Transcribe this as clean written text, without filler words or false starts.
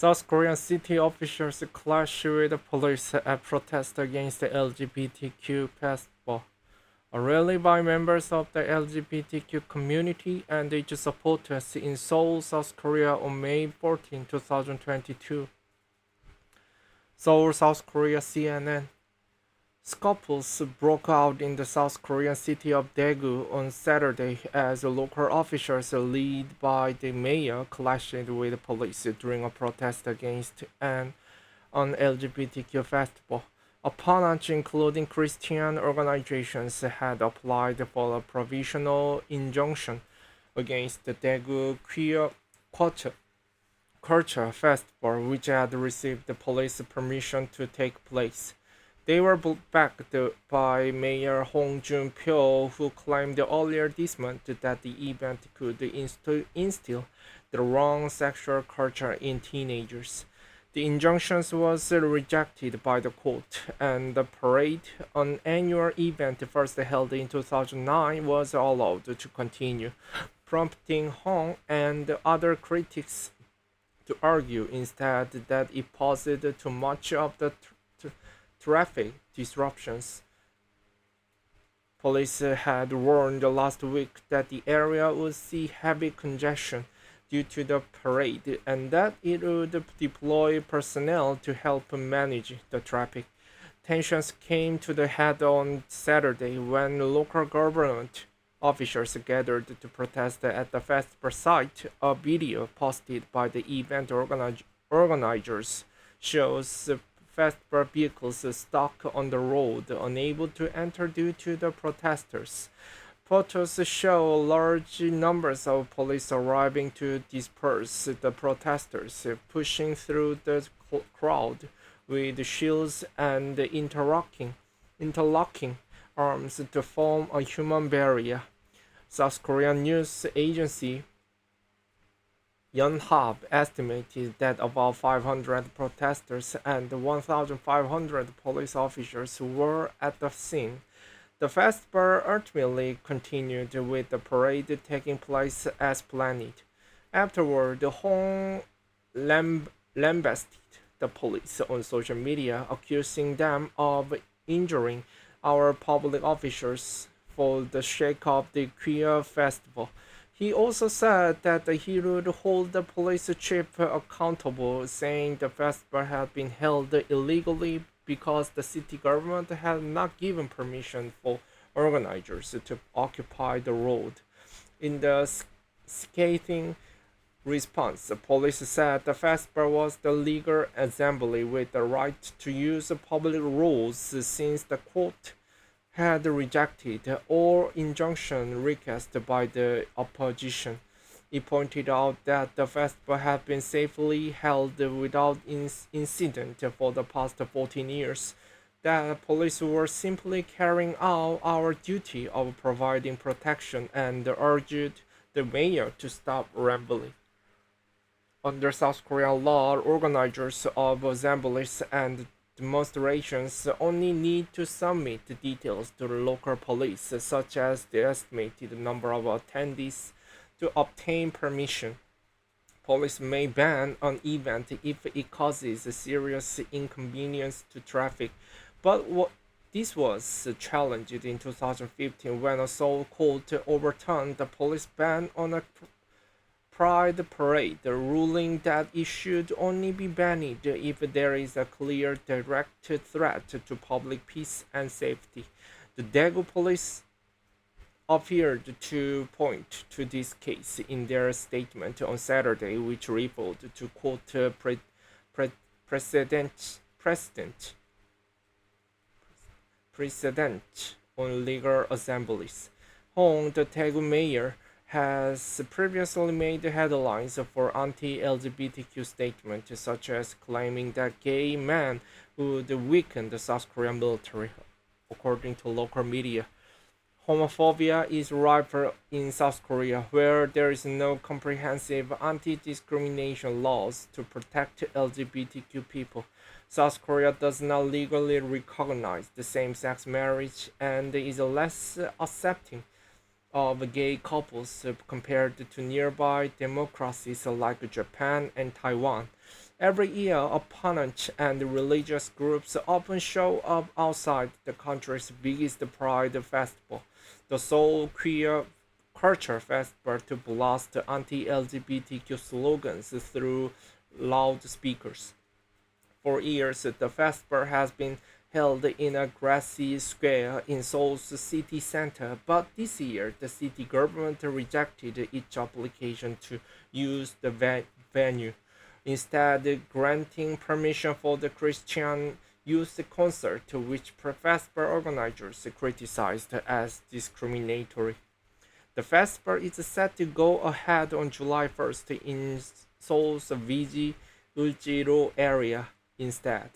South Korean city officials clashed with police at protests against the LGBTQ festival. A rally by members of the LGBTQ community and its supporters in Seoul, South Korea on May 14, 2022. Seoul, South Korea CNN. Scuffles broke out in the South Korean city of Daegu on Saturday as local officials led by the mayor clashed with police during a protest against an LGBTQ festival. Opponents, including Christian organizations, had applied for a provisional injunction against the Daegu Queer Culture Festival, which had received police permission to take place. They were backed by Mayor Joon-pyo, who claimed earlier this month that the event could instill the wrong sexual culture in teenagers. The injunction was rejected by the court, and the parade, an annual event first held in 2009, was allowed to continue, prompting Hong and other critics to argue instead that it posed too much of the traffic disruptions. Police had warned last week that the area would see heavy congestion due to the parade and that it would deploy personnel to help manage the traffic. Tensions came to the head on Saturday when local government officials gathered to protest at the festival site. A video posted by the event organizers shows festival vehicles stuck on the road, unable to enter due to the protesters. Photos show large numbers of police arriving to disperse the protesters, pushing through the crowd with shields and interlocking arms to form a human barrier. South Korean news agency Yonhap estimated that about 500 protesters and 1,500 police officers were at the scene. The festival ultimately continued with the parade taking place as planned. Afterward, Hong lambasted the police on social media, accusing them of injuring our public officers for the shake of the queer festival. He also said that he would hold the police chief accountable, saying the festival had been held illegally because the city government had not given permission for organizers to occupy the road. In the scathing response, the police said the festival was the legal assembly with the right to use public roads since the court had rejected all injunction requests by the opposition. It pointed out that the festival had been safely held without incident for the past 14 years, that police were simply carrying out our duty of providing protection, and urged the mayor to stop rambling. Under South Korean law, organizers of assemblies and demonstrations only need to submit details to the local police, such as the estimated number of attendees, to obtain permission. Police may ban an event if it causes serious inconvenience to traffic, but this was challenged in 2015 when a Seoul court overturned the police ban on a Pride Parade, ruling that it should only be banned if there is a clear direct threat to public peace and safety. The Daegu police appeared to point to this case in their statement on Saturday, which referred to quote precedent on legal assemblies. Hong, the Daegu mayor, has previously made headlines for anti-LGBTQ statements, such as claiming that gay men would weaken the South Korean military, according to local media. Homophobia is rife in South Korea, where there is no comprehensive anti-discrimination laws to protect LGBTQ people. South Korea does not legally recognize the same-sex marriage and is less accepting of gay couples compared to nearby democracies like Japan and Taiwan. Every year, opponents and religious groups often show up outside the country's biggest pride festival, the Seoul Queer Culture Festival, to blast anti-LGBTQ slogans through loudspeakers. For years, the festival has been held in a grassy square in Seoul's city center, but this year the city government rejected its application to use the venue, instead granting permission for the Christian youth concert, which festival organizers criticized as discriminatory. The festival is set to go ahead on July 1st in Seoul's Viji Uljiro area instead.